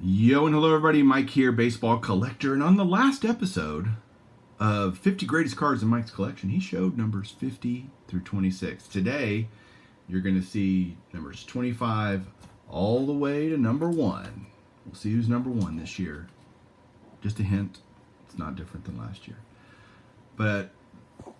Yo and hello everybody, Mike here, baseball collector, and on the last episode of 50 Greatest Cards in Mike's Collection, he showed numbers 50 through 26. Today, you're going to see numbers 25 all the way to number 1. We'll see who's number 1 this year. Just a hint, it's not different than last year. But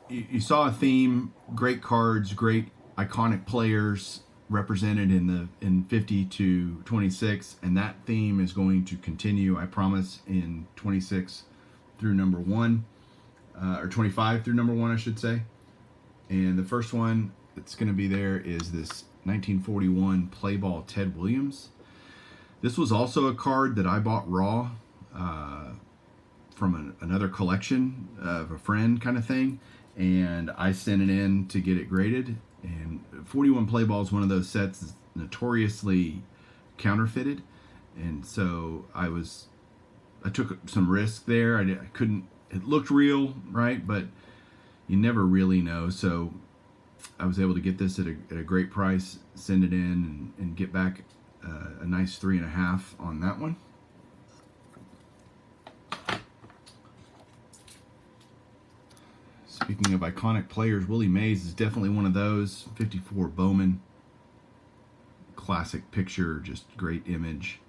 you saw a theme, great cards, great iconic players represented in 50 to 26, and that theme is going to continue, I promise, in 26 through number 1, or 25 through number 1, I should say. And the first one that's going to be there is this 1941 play ball Ted Williams. This was also a card that I bought raw from another collection of a friend kind of thing, and I sent it in to get it graded. And 41 play ball is one of those sets that's notoriously counterfeited, and so I took some risk there. I couldn't. It looked real, right? But you never really know. So I was able to get this at a great price, send it in, and get back a nice 3.5 on that one. Speaking of iconic players, Willie Mays is definitely one of those. 54 Bowman. Classic picture, just great image.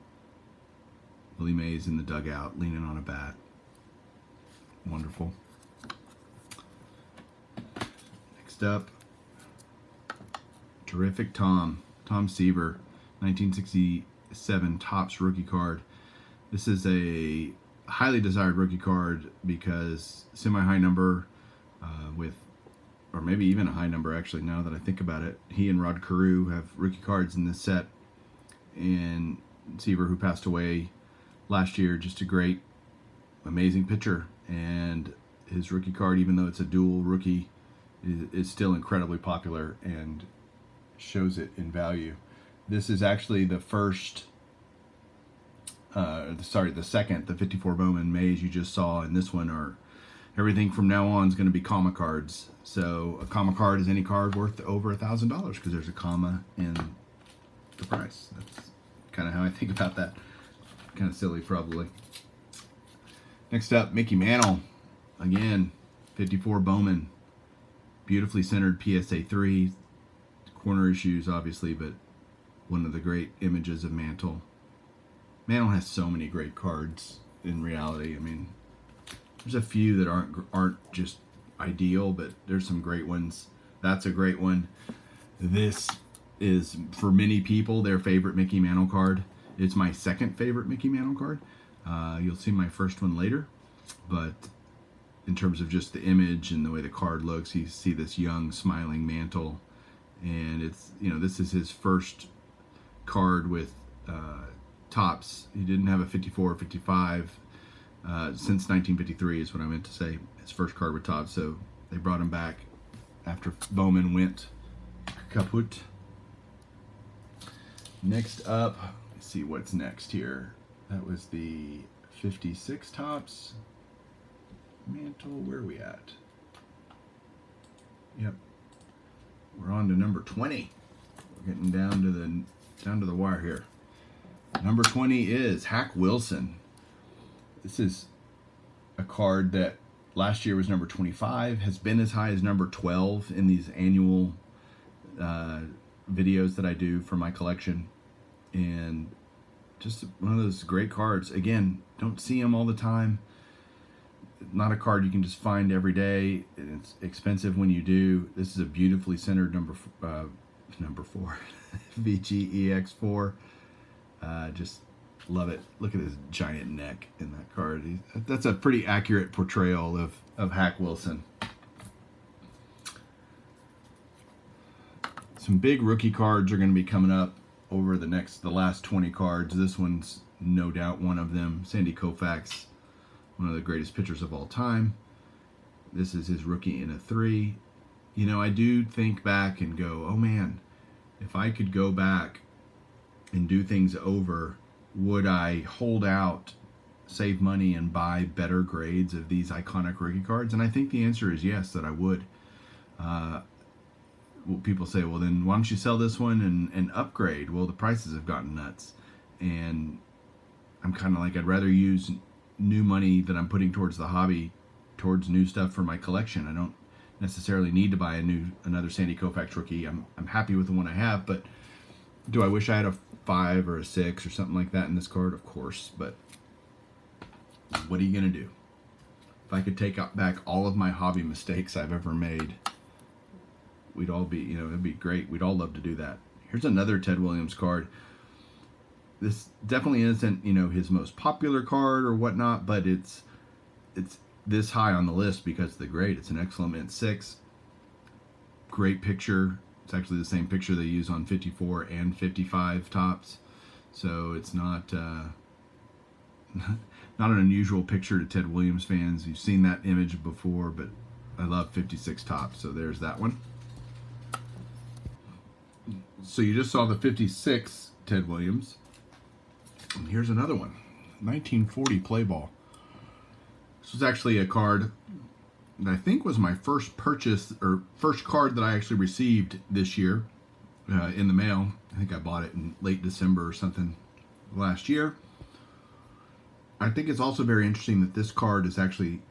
Willie Mays in the dugout, leaning on a bat. Wonderful. Next up, terrific Tom Seaver, 1967 Topps rookie card. This is a highly desired rookie card because semi-high number, or maybe even a high number actually, now that I think about it. He and Rod Carew have rookie cards in this set, and Seaver, who passed away last year, just a great, amazing pitcher, and his rookie card, even though it's a dual rookie, is still incredibly popular and shows it in value. This is actually the second, the 54 Bowman Mage you just saw, and this one are everything from now on is going to be comma cards. So a comma card is any card worth over $1,000 because there's a comma in the price. That's kind of how I think about that. Kind of silly, probably. Next up, Mickey Mantle. Again, 54 Bowman. Beautifully centered PSA 3. Corner issues, obviously, but one of the great images of Mantle. Mantle has so many great cards in reality. I mean, there's a few that aren't just ideal, but there's some great ones. That's a great one. This is, for many people, their favorite Mickey Mantle card. It's my second favorite Mickey Mantle card. You'll see my first one later, but in terms of just the image and the way the card looks, you see this young, smiling Mantle, and it's, this is his first card with Topps. He didn't have a 54 or 55 since 1953 is what I meant to say. His first card with Topps, so they brought him back after Bowman went kaput. Next up, let's see what's next here. That was the 56 Topps Mantle. Where are we at? Yep, we're on to number 20. We're getting down to the wire here. Number 20 is Hack Wilson. This is a card that last year was number 25, has been as high as number 12 in these annual videos that I do for my collection, and just one of those great cards. Again, don't see them all the time. Not a card you can just find every day. It's expensive when you do. This is a beautifully centered number 4 VGEX4. Just love it. Look at his giant neck in that card. That's a pretty accurate portrayal of Hack Wilson. Some big rookie cards are going to be coming up over the last 20 cards. This one's no doubt one of them. Sandy Koufax, one of the greatest pitchers of all time. This is his rookie in a 3. I do think back and go, oh man, if I could go back and do things over, would I hold out, save money, and buy better grades of these iconic rookie cards? And I think the answer is yes, that I would. People say, well, then why don't you sell this one and upgrade? Well, the prices have gotten nuts. And I'm kind of like, I'd rather use new money that I'm putting towards the hobby towards new stuff for my collection. I don't necessarily need to buy another Sandy Koufax rookie. I'm happy with the one I have, but do I wish I had a 5 or a 6 or something like that in this card? Of course, but what are you gonna do? If I could take back all of my hobby mistakes I've ever made, we'd all be, it'd be great. We'd all love to do that. Here's another Ted Williams card. This definitely isn't, his most popular card or whatnot, but it's this high on the list because of the grade. It's an excellent mint 6. Great picture. It's actually the same picture they use on 54 and 55 tops. So it's not not an unusual picture to Ted Williams fans. You've seen that image before, but I love 56 tops. So there's that one. So you just saw the 56 Ted Williams. And here's another one. 1940 play ball. This was actually a card that I think was my first purchase, or first card that I actually received this year in the mail. I think I bought it in late December or something last year. I think it's also very interesting that this card is actually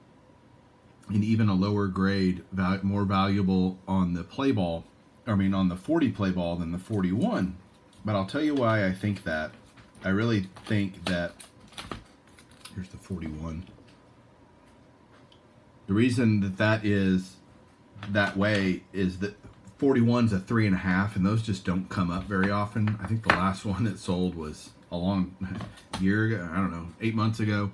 in even a lower grade, more valuable on the play ball, on the 40 play ball than the 41. But I'll tell you why I think that. I really think that, here's the 41. The reason that is that way is that 41's a 3.5, and those just don't come up very often. I think the last one that sold was a long year ago, I don't know, 8 months ago.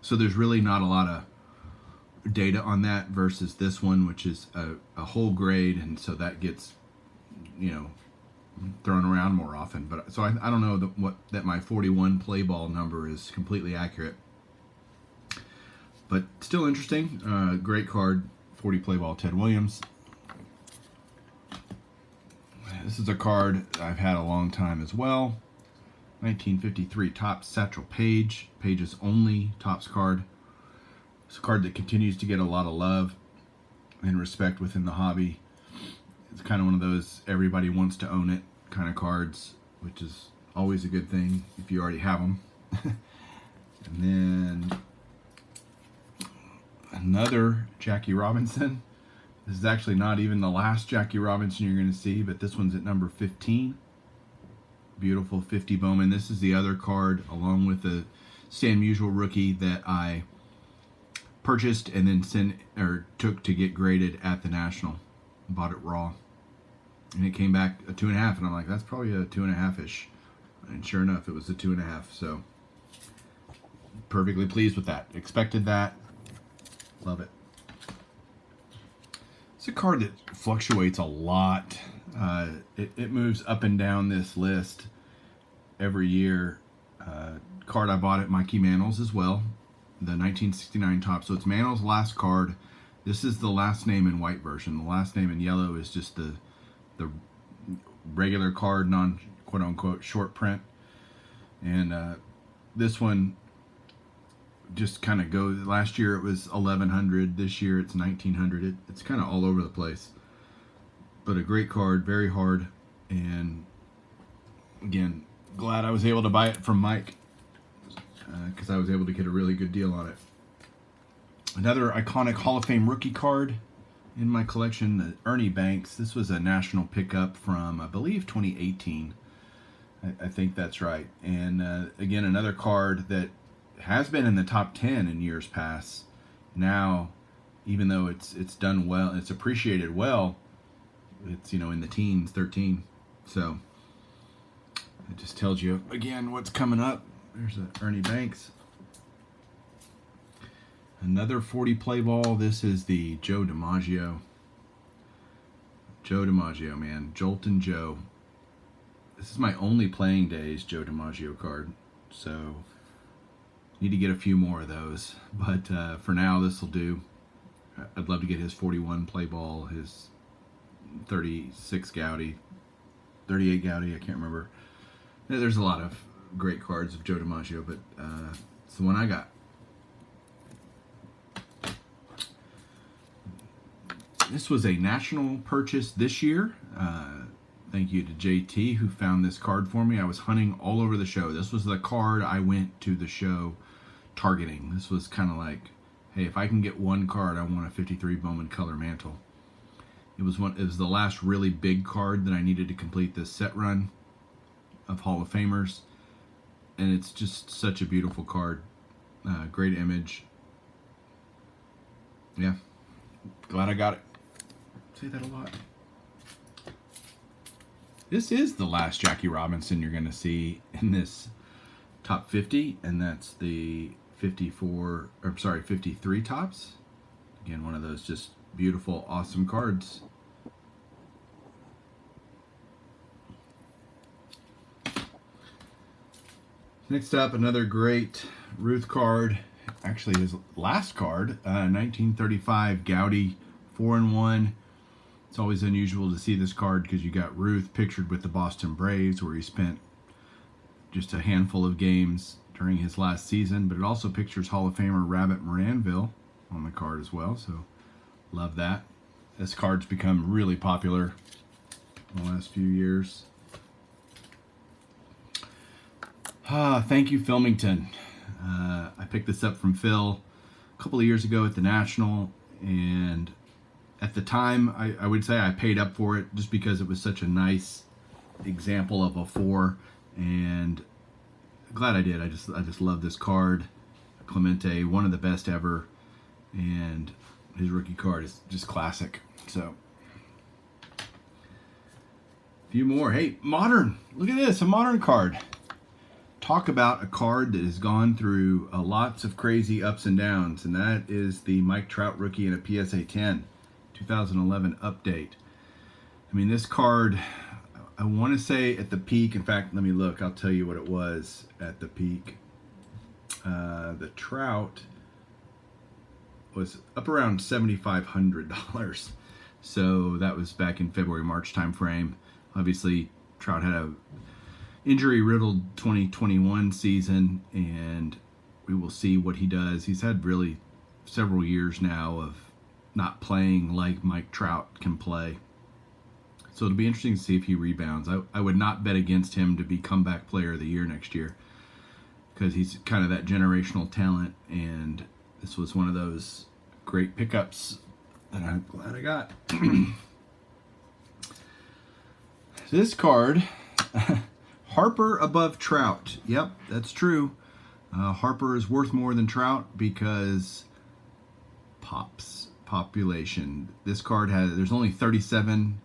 So there's really not a lot of data on that versus this one, which is a whole grade, and so that gets, thrown around more often. But so I don't know that my 41 play ball number is completely accurate. But still interesting. Great card, 40 play ball Ted Williams. This is a card I've had a long time as well. 1953 Topps Satchel Paige. Paige's only Topps card. It's a card that continues to get a lot of love and respect within the hobby. It's kind of one of those everybody wants to own it kind of cards, which is always a good thing if you already have them. And then another Jackie Robinson. This is actually not even the last Jackie Robinson you're going to see, but this one's at number 15. Beautiful 50 Bowman. This is the other card along with the Stan Musial rookie that I purchased and then took to get graded at the National. Bought it raw. And it came back a 2.5, and I'm like, that's probably a 2.5-ish. And sure enough, it was a 2.5. So perfectly pleased with that. Expected that. Love it. It's a card that fluctuates a lot. It moves up and down this list every year. Card I bought at Mikey Mantle's as well. The 1969 top. So it's Mantle's last card. This is the last name in white version. The last name in yellow is just the regular card, non quote-unquote short print. And this one just kind of goes. Last year it was 1100. This year it's 1900. It's kind of all over the place. But a great card, very hard. And again, glad I was able to buy it from Mike because I was able to get a really good deal on it. Another iconic Hall of Fame rookie card in my collection, Ernie Banks. This was a national pickup from, I believe, 2018. I think that's right. And again, another card that has been in the top 10 in years past. Now, even though it's done well, it's appreciated well, it's, in the teens, 13. So it just tells you, again, what's coming up. There's a Ernie Banks. Another 40 play ball. This is the Joe Dimaggio. Joe Dimaggio, man. Joltin' Joe. This is my only playing days Joe Dimaggio card. So, need to get a few more of those. But for now, this will do. I'd love to get his 41 play ball, his 36 Gowdy, 38 Gowdy, I can't remember. There's a lot of great cards of Joe Dimaggio, but it's the one I got. This was a national purchase this year. Thank you to JT who found this card for me. I was hunting all over the show. This was the card I went to the show targeting. This was kind of like, hey, if I can get one card, I want a 53 Bowman color Mantle. It was the last really big card that I needed to complete this set run of Hall of Famers. And it's just such a beautiful card. Great image. Yeah. Glad I got it. Say that a lot. This is the last Jackie Robinson you're going to see in this top 50, and that's the 53 tops. Again, one of those just beautiful, awesome cards. Next up, another great Ruth card. Actually, his last card, 1935 Gowdy 4-in-1. It's always unusual to see this card because you got Ruth pictured with the Boston Braves, where he spent just a handful of games during his last season, but it also pictures Hall of Famer Rabbit Moranville on the card as well, so love that. This card's become really popular in the last few years. Thank you, Filmington. I picked this up from Phil a couple of years ago at the National, and at the time, I would say I paid up for it just because it was such a nice example of a 4, and glad I did. I just love this card. Clemente, one of the best ever, and his rookie card is just classic. So, a few more. Hey, modern. Look at this, a modern card. Talk about a card that has gone through lots of crazy ups and downs, and that is the Mike Trout rookie in a PSA 10. 2011 update. I mean, this card, I want to say at the peak, in fact, let me look, I'll tell you what it was at the peak. The Trout was up around $7,500. So that was back in February, March time frame. Obviously, Trout had a injury-riddled 2021 season, and we will see what he does. He's had really several years now of not playing like Mike Trout can play. So it'll be interesting to see if he rebounds. I would not bet against him to be comeback player of the year next year because he's kind of that generational talent, and this was one of those great pickups that I'm glad I got. This card, Harper above Trout. Yep, that's true. Harper is worth more than Trout because population. This card there's only 37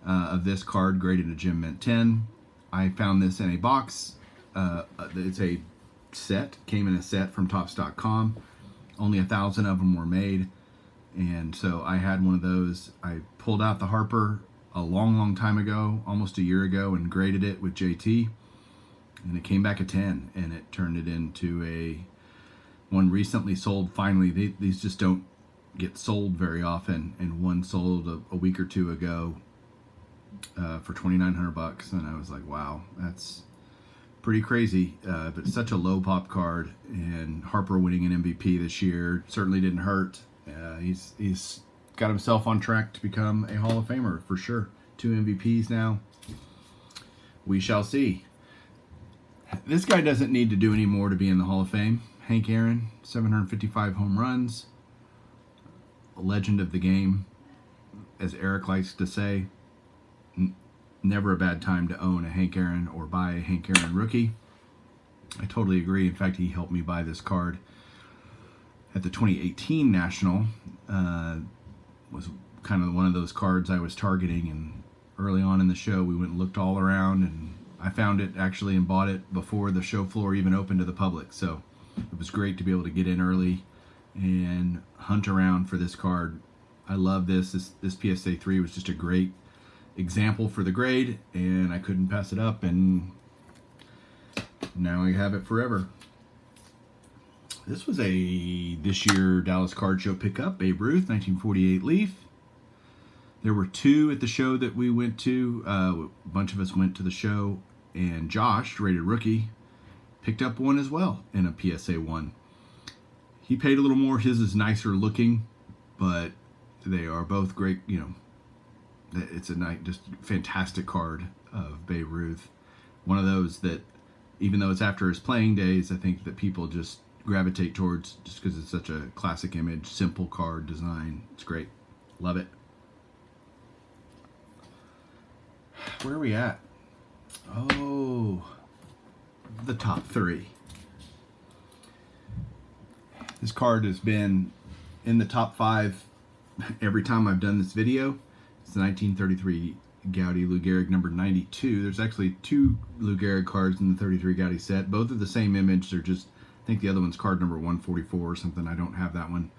of this card graded a Gem Mint 10. I found this in a box. It's a set, came in a set from Topps.com. Only 1,000 of them were made, and so I had one of those. I pulled out the Harper a long time ago, almost a year ago, and graded it with JT, and it came back a 10, and it turned it into one recently sold. Finally, these just don't get sold very often, and one sold a week or two ago for $2,900, and I was like, wow, that's pretty crazy. But such a low pop card, and Harper winning an MVP this year certainly didn't hurt. He's got himself on track to become a Hall of Famer for sure. 2 MVPs now. We shall see. This guy doesn't need to do any more to be in the Hall of Fame. Hank Aaron, 755 home runs. A legend of the game, as Eric likes to say. Never a bad time to own a Hank Aaron or buy a Hank Aaron rookie. I totally agree. In fact, he helped me buy this card at the 2018 National. Was kind of one of those cards I was targeting, and early on in the show we went and looked all around, and I found it actually and bought it before the show floor even opened to the public. So it was great to be able to get in early and hunt around for this card. I love this. This PSA 3 was just a great example for the grade, and I couldn't pass it up, and now I have it forever. This was this year Dallas Card Show pickup, Babe Ruth, 1948 Leaf. There were 2 at the show that we went to. A bunch of us went to the show, and Josh, rated rookie, picked up one as well in a PSA 1. He paid a little more. His is nicer looking, but they are both great, It's a just fantastic card of Babe Ruth. One of those that, even though it's after his playing days, I think that people just gravitate towards just because it's such a classic image, simple card design. It's great. Love it. Where are we at? Oh, the top 3. This card has been in the top 5 every time I've done this video. It's the 1933 Gowdy Lou Gehrig number 92. There's actually 2 Lou Gehrig cards in the 33 Gowdy set. Both are the same image. They're just, I think the other one's card number 144 or something. I don't have that one.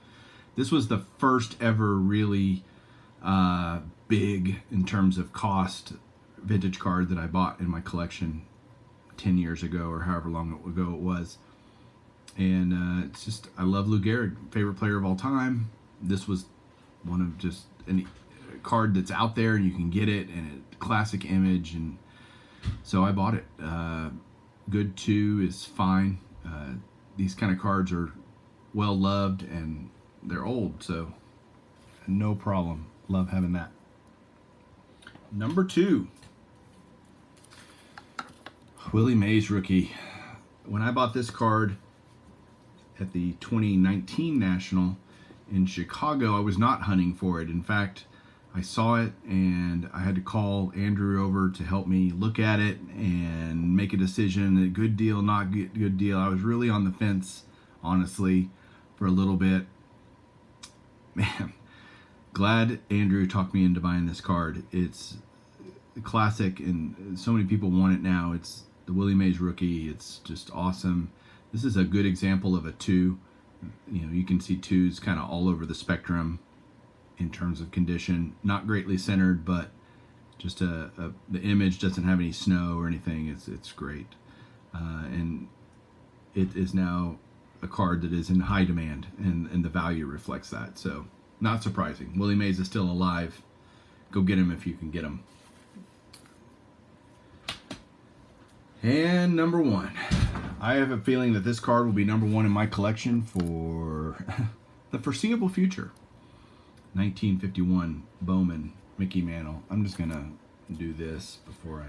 This was the first ever really big, in terms of cost, vintage card that I bought in my collection 10 years ago or however long ago it was. And it's just, I love Lou Gehrig, favorite player of all time. This was one of just any card that's out there and you can get it, and a classic image, and so I bought it. Good 2 is fine. These kind of cards are well loved and they're old, so no problem. Love having that. Number 2, Willie Mays rookie. When I bought this card at the 2019 National in Chicago, I was not hunting for it. In fact, I saw it and I had to call Andrew over to help me look at it and make a decision. A good deal, not good deal. I was really on the fence, honestly, for a little bit. Man, glad Andrew talked me into buying this card. It's a classic and so many people want it now. It's the Willie Mays rookie. It's just awesome. This is a good example of a 2. You know, you can see 2s kind of all over the spectrum in terms of condition. Not greatly centered, but just the image doesn't have any snow or anything. It's great. And it is now a card that is in high demand, and the value reflects that. So not surprising. Willie Mays is still alive. Go get him if you can get him. And number 1. I have a feeling that this card will be number 1 in my collection for the foreseeable future. 1951 Bowman Mickey Mantle. I'm just gonna do this before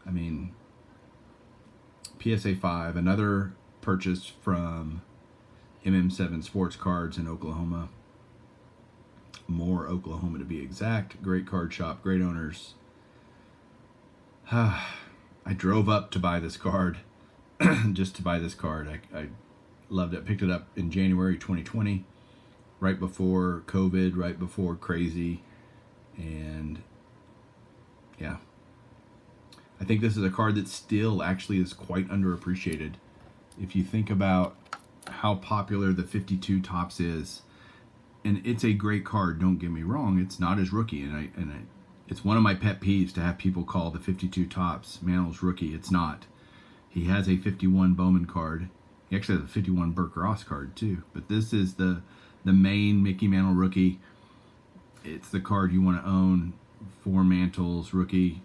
I mean, PSA 5, another purchase from MM7 Sports Cards in Oklahoma. Moore, Oklahoma to be exact. Great card shop, great owners. I drove up to buy this card, just to buy this card. I loved it. Picked it up in January 2020, right before COVID, right before crazy. And yeah, I think this is a card that still actually is quite underappreciated. If you think about how popular the 52 Topps is, and it's a great card, don't get me wrong, it's not his rookie, and it's one of my pet peeves to have people call the 52 Topps Mantle's rookie. It's not. He has a 51 Bowman card. He actually has a 51 Burt Ross card too. But this is the main Mickey Mantle rookie. It's the card you want to own for Mantle's rookie.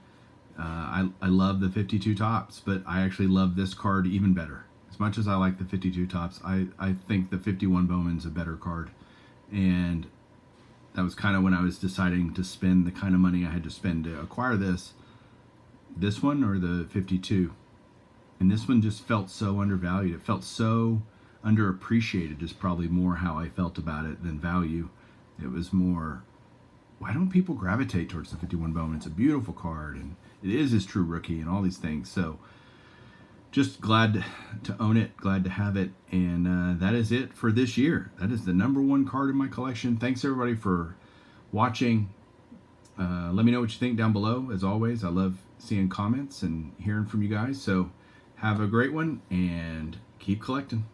I love the 52 Topps, but I actually love this card even better. As much as I like the 52 Topps, I think the 51 Bowman's a better card. And that was kind of when I was deciding to spend the kind of money I had to spend to acquire this one or the 52. And this one just felt so undervalued. It felt so underappreciated, is probably more how I felt about it than value. It was more, why don't people gravitate towards the 51 Bowman? It's a beautiful card, and it is his true rookie and all these things. So just glad to own it, glad to have it, and that is it for this year. That is the number 1 card in my collection. Thanks everybody for watching. Let me know what you think down below. As always, I love seeing comments and hearing from you guys. So have a great one and keep collecting.